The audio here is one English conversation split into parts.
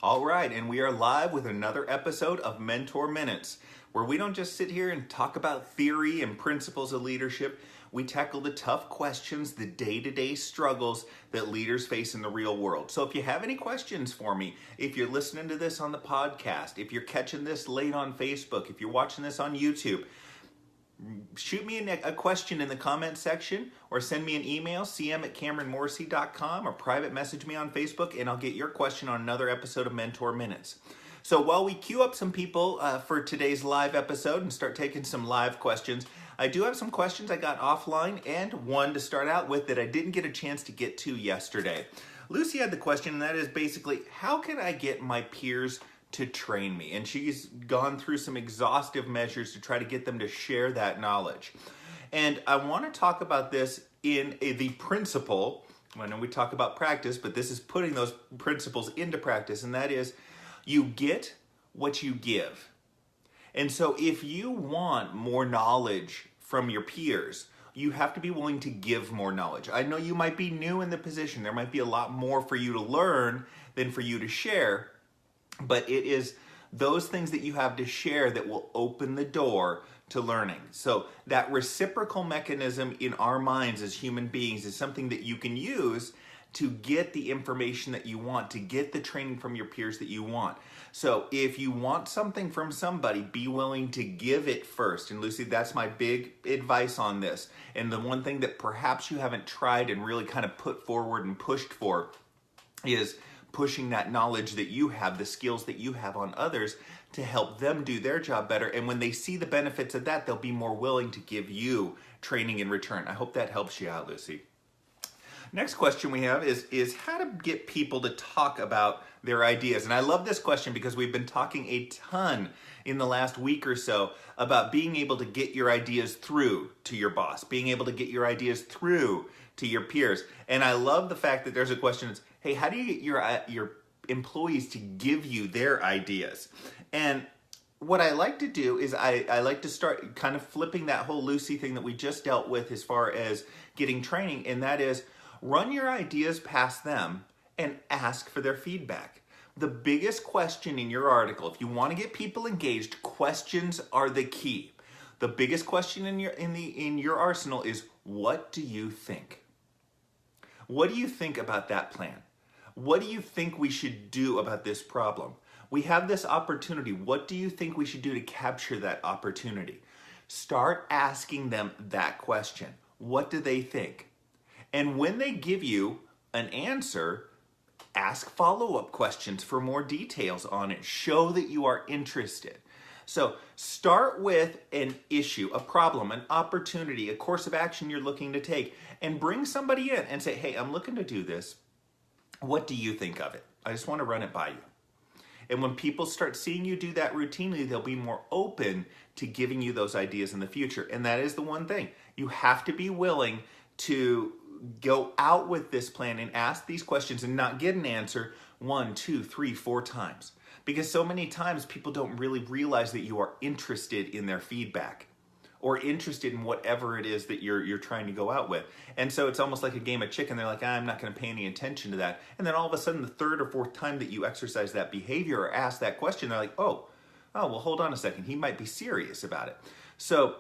All right, and we are live with another episode of Mentor Minutes, where we don't just sit here and talk about theory and principles of leadership. We tackle the tough questions, the day-to-day struggles that leaders face in the real world. So if you have any questions for me, if you're listening to this on the podcast, if you're catching this late on Facebook, if you're watching this on YouTube, shoot me a question in the comment section or send me an email, cm@cameronmorrissey.com, or private message me on Facebook, and I'll get your question on another episode of Mentor Minutes. So while we queue up some people for today's live episode and start taking some live questions, I do have some questions I got offline and one to start out with that I didn't get a chance to get to yesterday. Lucy had the question, and that is basically, how can I get my peers to train me? And she's gone through some exhaustive measures to try to get them to share that knowledge. And I want to talk about this in the principle. I know we talk about practice, but this is putting those principles into practice, and that is, you get what you give. And so if you want more knowledge from your peers, you have to be willing to give more knowledge. I know you might be new in the position. There might be a lot more for you to learn than for you to share. But it is those things that you have to share that will open the door to learning. So that reciprocal mechanism in our minds as human beings is something that you can use to get the information that you want, to get the training from your peers that you want. So if you want something from somebody, be willing to give it first. And Lucy, that's my big advice on this. And the one thing that perhaps you haven't tried and really kind of put forward and pushed for is pushing that knowledge that you have, the skills that you have on others to help them do their job better. And when they see the benefits of that, they'll be more willing to give you training in return. I hope that helps you out, Lucy. Next question we have is how to get people to talk about their ideas. And I love this question because we've been talking a ton in the last week or so about being able to get your ideas through to your boss, being able to get your ideas through to your peers. And I love the fact that there's a question that's, hey, how do you get your employees to give you their ideas? And what I like to do is I like to start kind of flipping that whole Lucy thing that we just dealt with as far as getting training, and that is run your ideas past them and ask for their feedback. The biggest question in your article, if you want to get people engaged, questions are the key. The biggest question in your arsenal is, what do you think? What do you think about that plan? What do you think we should do about this problem? We have this opportunity. What do you think we should do to capture that opportunity? Start asking them that question. What do they think? And when they give you an answer, ask follow-up questions for more details on it. Show that you are interested. So start with an issue, a problem, an opportunity, a course of action you're looking to take, and bring somebody in and say, hey, I'm looking to do this. What do you think of it? I just want to run it by you. And when people start seeing you do that routinely, they'll be more open to giving you those ideas in the future. And that is the one thing. You have to be willing to go out with this plan and ask these questions and not get an answer 1, 2, 3, 4 times. Because so many times people don't really realize that you are interested in their feedback or interested in whatever it is that you're trying to go out with. And so it's almost like a game of chicken. They're like, I'm not going to pay any attention to that. And then all of a sudden, the third or fourth time that you exercise that behavior or ask that question, they're like, oh, well, hold on a second. He might be serious about it. So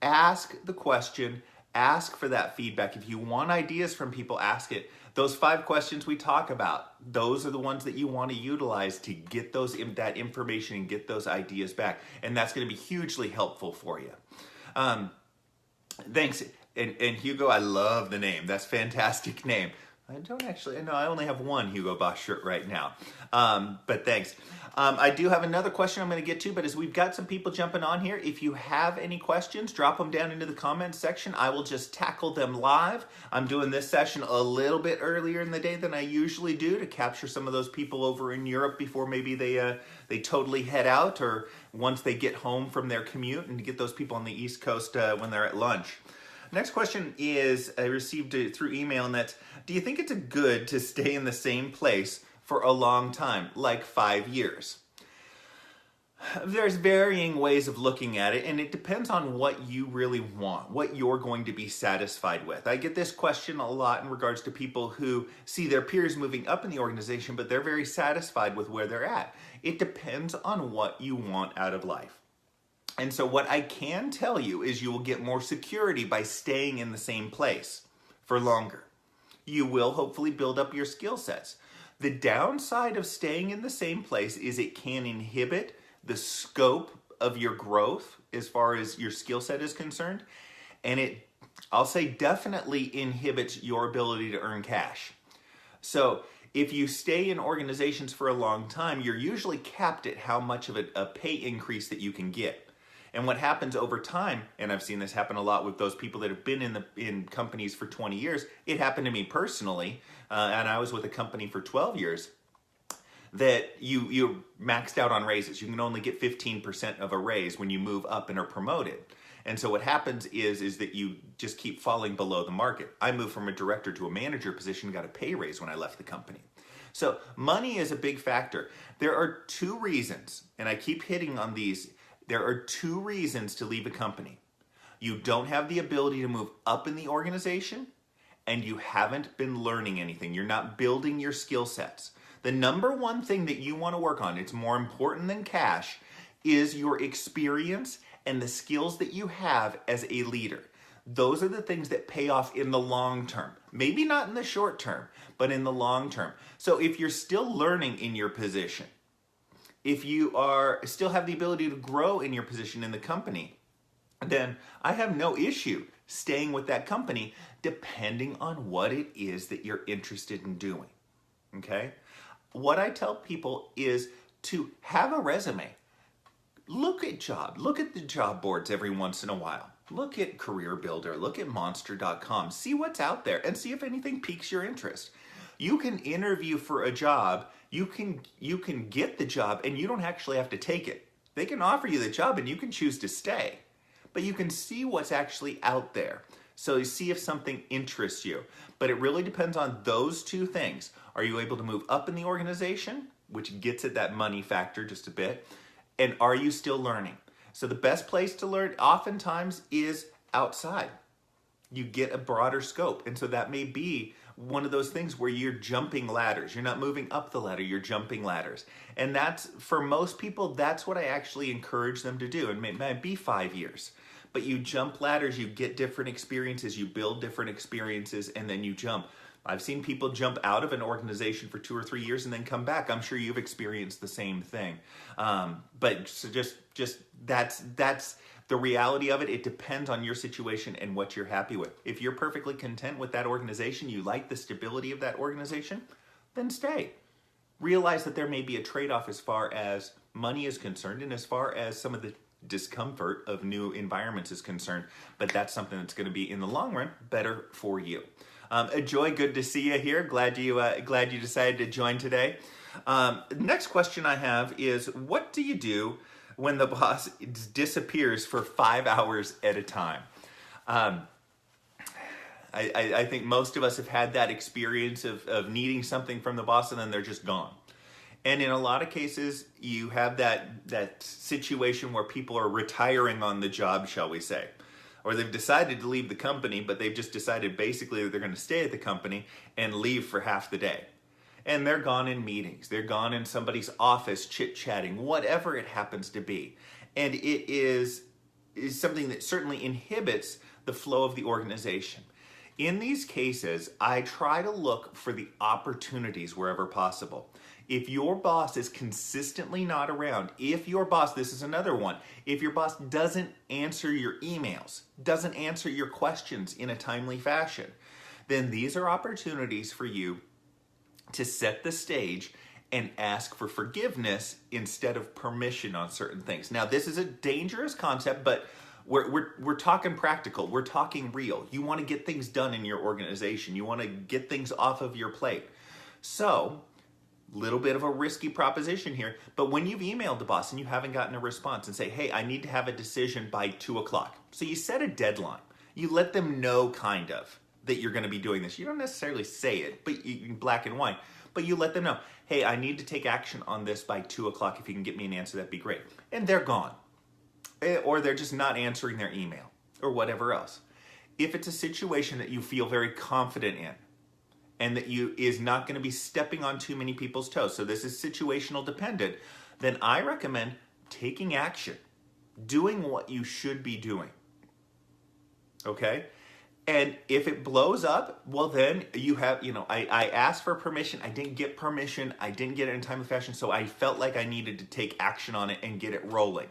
ask the question. Ask for that feedback. If you want ideas from people, ask it. Those 5 questions we talk about, those are the ones that you want to utilize to get that information and get those ideas back. And that's going to be hugely helpful for you. Thanks. And Hugo, I love the name. That's a fantastic name. I only have one Hugo Boss shirt right now. But thanks. I do have another question I'm going to get to, but as we've got some people jumping on here, if you have any questions, drop them down into the comments section. I will just tackle them live. I'm doing this session a little bit earlier in the day than I usually do to capture some of those people over in Europe before maybe they totally head out, or once they get home from their commute, and to get those people on the East Coast when they're at lunch. Next question is, I received it through email, and that's, do you think it's good to stay in the same place for a long time, like 5 years? There's varying ways of looking at it, and it depends on what you really want, what you're going to be satisfied with. I get this question a lot in regards to people who see their peers moving up in the organization, but they're very satisfied with where they're at. It depends on what you want out of life. And so what I can tell you is you will get more security by staying in the same place for longer. You will hopefully build up your skill sets. The downside of staying in the same place is it can inhibit the scope of your growth as far as your skill set is concerned. And it, I'll say, definitely inhibits your ability to earn cash. So if you stay in organizations for a long time, you're usually capped at how much of a pay increase that you can get. And what happens over time, and I've seen this happen a lot with those people that have been in companies for 20 years. It happened to me personally, and I was with a company for 12 years. That you maxed out on raises. You can only get 15% of a raise when you move up and are promoted. And so what happens is that you just keep falling below the market. I moved from a director to a manager position, got a pay raise when I left the company. So money is a big factor. There are two reasons, and I keep hitting on these. There are two reasons to leave a company. You don't have the ability to move up in the organization, and you haven't been learning anything. You're not building your skill sets. The number one thing that you want to work on, it's more important than cash, is your experience and the skills that you have as a leader. Those are the things that pay off in the long term. Maybe not in the short term, but in the long term. So if you're still learning in your position, if you still have the ability to grow in your position in the company, then I have no issue staying with that company depending on what it is that you're interested in doing. Okay? What I tell people is to have a resume. Look at the job boards every once in a while. Look at Career Builder, look at monster.com, see what's out there and see if anything piques your interest. You can interview for a job, you can get the job and you don't actually have to take it. They can offer you the job and you can choose to stay, but you can see what's actually out there. So you see if something interests you. But it really depends on those two things. Are you able to move up in the organization, which gets at that money factor just a bit, and are you still learning? So the best place to learn oftentimes is outside. You get a broader scope, and so that may be one of those things where you're jumping ladders. You're not moving up the ladder, you're jumping ladders. And that's, for most people, that's what I actually encourage them to do. And it might be 5 years. But you jump ladders, you get different experiences, you build different experiences, and then you jump. I've seen people jump out of an organization for 2 or 3 years and then come back. I'm sure you've experienced the same thing. But so just that's the reality of it. It depends on your situation and what you're happy with. If you're perfectly content with that organization, you like the stability of that organization, then stay. Realize that there may be a trade-off as far as money is concerned and as far as some of the discomfort of new environments is concerned, but that's something that's going to be, in the long run, better for you. Joy, good to see you here. Glad you decided to join today. Next question I have is, what do you do when the boss disappears for 5 hours at a time? I think most of us have had that experience of needing something from the boss and then they're just gone. And in a lot of cases, you have that situation where people are retiring on the job, shall we say. Or they've decided to leave the company, but they've just decided basically that they're going to stay at the company and leave for half the day. And they're gone in meetings. They're gone in somebody's office chit-chatting, whatever it happens to be. And it is something that certainly inhibits the flow of the organization. In these cases, I try to look for the opportunities wherever possible. If your boss is consistently not around, if your boss, this is another one, if your boss doesn't answer your emails, doesn't answer your questions in a timely fashion, then these are opportunities for you to set the stage and ask for forgiveness instead of permission on certain things. Now, this is a dangerous concept, but we're talking practical. We're talking real. You want to get things done in your organization. You want to get things off of your plate. So, little bit of a risky proposition here, but when you've emailed the boss and you haven't gotten a response and say, hey, I need to have a decision by 2 o'clock. So you set a deadline. You let them know kind of that you're going to be doing this. You don't necessarily say it, but in black and white. but you let them know, hey, I need to take action on this by 2 o'clock. If you can get me an answer, that'd be great. And they're gone. Or they're just not answering their email or whatever else. If it's a situation that you feel very confident in and that you is not going to be stepping on too many people's toes, so this is situational dependent, then I recommend taking action, doing what you should be doing. Okay? And if it blows up, well then you have, I asked for permission, I didn't get permission, I didn't get it in timely fashion, so I felt like I needed to take action on it and get it rolling.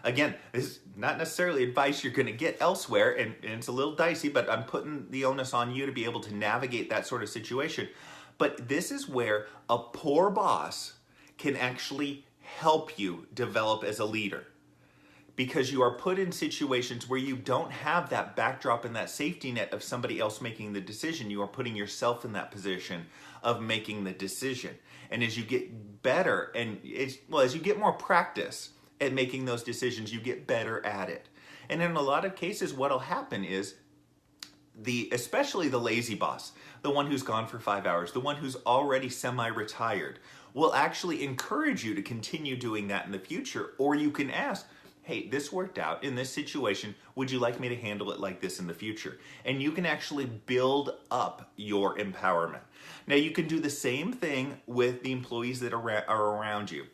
Again, this is not necessarily advice you're going to get elsewhere, and it's a little dicey, but I'm putting the onus on you to be able to navigate that sort of situation. But this is where a poor boss can actually help you develop as a leader, because you are put in situations where you don't have that backdrop and that safety net of somebody else making the decision. You are putting yourself in that position of making the decision. And as you get better and as you get more practice at making those decisions, you get better at it. And in a lot of cases, what'll happen is especially the lazy boss, the one who's gone for 5 hours, the one who's already semi-retired, will actually encourage you to continue doing that in the future. Or you can ask, hey, this worked out in this situation. Would you like me to handle it like this in the future? And you can actually build up your empowerment. Now, you can do the same thing with the employees that are around you.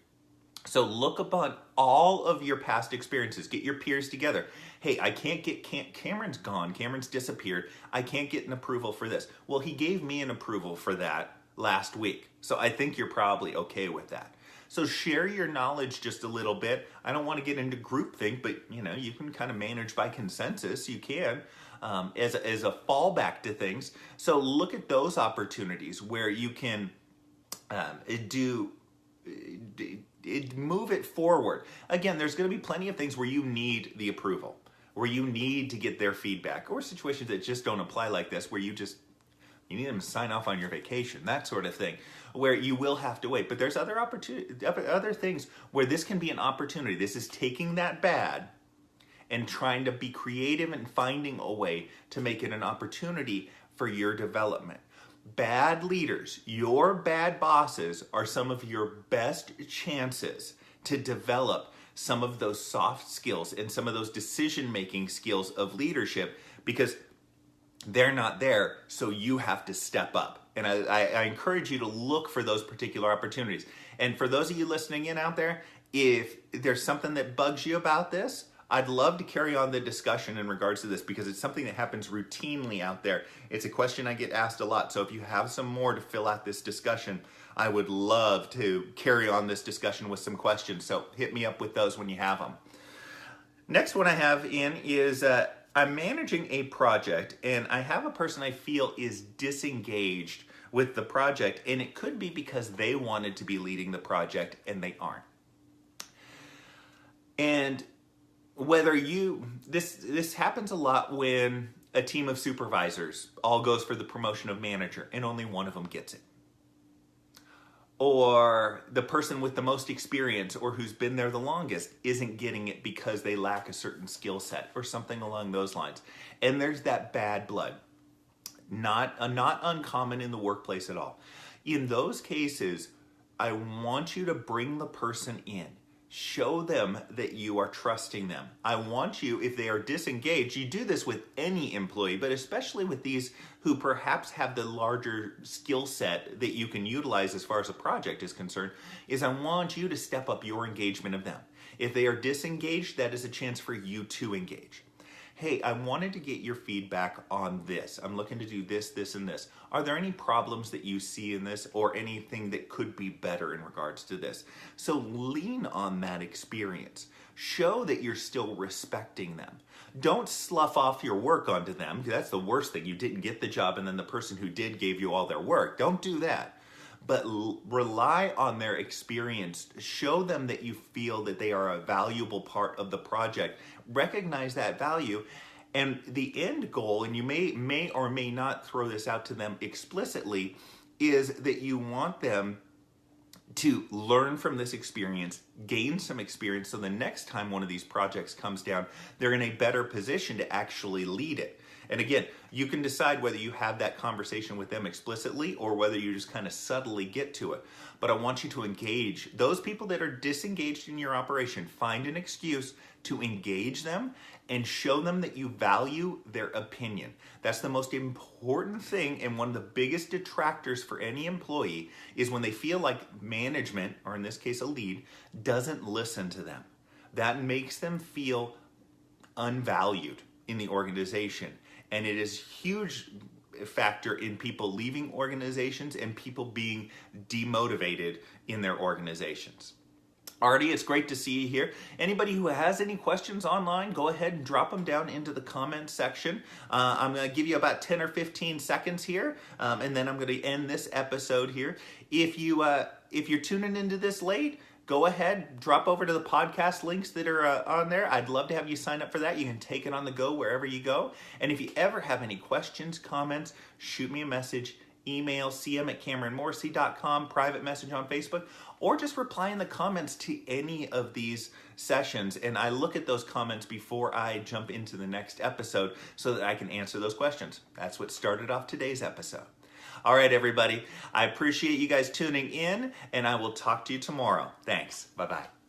So look upon all of your past experiences. Get your peers together. Hey, I can't get Cameron's gone. Cameron's disappeared. I can't get an approval for this. Well, he gave me an approval for that last week. So I think you're probably okay with that. So share your knowledge just a little bit. I don't want to get into groupthink, but you can kind of manage by consensus. You can as a fallback to things. So look at those opportunities where you can move it forward. Again, there's going to be plenty of things where you need the approval, where you need to get their feedback, or situations that just don't apply like this, where you need them to sign off on your vacation, that sort of thing, where you will have to wait. But there's other things where this can be an opportunity. This is taking that bad and trying to be creative and finding a way to make it an opportunity for your development. Bad leaders, your bad bosses, are some of your best chances to develop some of those soft skills and some of those decision-making skills of leadership, because they're not there, so you have to step up. And I encourage you to look for those particular opportunities. And for those of you listening in out there, if there's something that bugs you about this, I'd love to carry on the discussion in regards to this, because it's something that happens routinely out there. It's a question I get asked a lot. So if you have some more to fill out this discussion, I would love to carry on this discussion with some questions. So hit me up with those when you have them. Next one I have in is I'm managing a project, and I have a person I feel is disengaged with the project, and it could be because they wanted to be leading the project and they aren't. And whether this happens a lot when a team of supervisors all goes for the promotion of manager and only one of them gets it. Or the person with the most experience or who's been there the longest isn't getting it because they lack a certain skill set or something along those lines. And there's that bad blood. Not uncommon in the workplace at all. In those cases, I want you to bring the person in. Show them that you are trusting them. I want you, if they are disengaged, you do this with any employee, but especially with these who perhaps have the larger skill set that you can utilize as far as a project is concerned, is I want you to step up your engagement of them. If they are disengaged, that is a chance for you to engage. Hey, I wanted to get your feedback on this. I'm looking to do this, this, and this. Are there any problems that you see in this, or anything that could be better in regards to this? So lean on that experience. Show that you're still respecting them. Don't slough off your work onto them, because that's the worst thing. You didn't get the job, and then the person who did gave you all their work. Don't do that. But rely on their experience. Show them that you feel that they are a valuable part of the project. Recognize that value. And the end goal, and you may or may not throw this out to them explicitly, is that you want them to learn from this experience, gain some experience, so the next time one of these projects comes down, they're in a better position to actually lead it. And again, you can decide whether you have that conversation with them explicitly or whether you just kind of subtly get to it. But I want you to engage those people that are disengaged in your operation. Find an excuse to engage them and show them that you value their opinion. That's the most important thing, and one of the biggest detractors for any employee is when they feel like management, or in this case a lead, doesn't listen to them. That makes them feel unvalued in the organization, and it is a huge factor in people leaving organizations and people being demotivated in their organizations. Artie, it's great to see you here. Anybody who has any questions online, go ahead and drop them down into the comments section. I'm going to give you about 10 or 15 seconds here, and then I'm going to end this episode here. If you're tuning into this late, go ahead, drop over to the podcast links that are on there. I'd love to have you sign up for that. You can take it on the go wherever you go. And if you ever have any questions, comments, shoot me a message. Email cm@CameronMorrissey.com, private message on Facebook, or just reply in the comments to any of these sessions. And I look at those comments before I jump into the next episode so that I can answer those questions. That's what started off today's episode. All right, everybody. I appreciate you guys tuning in, and I will talk to you tomorrow. Thanks. Bye-bye.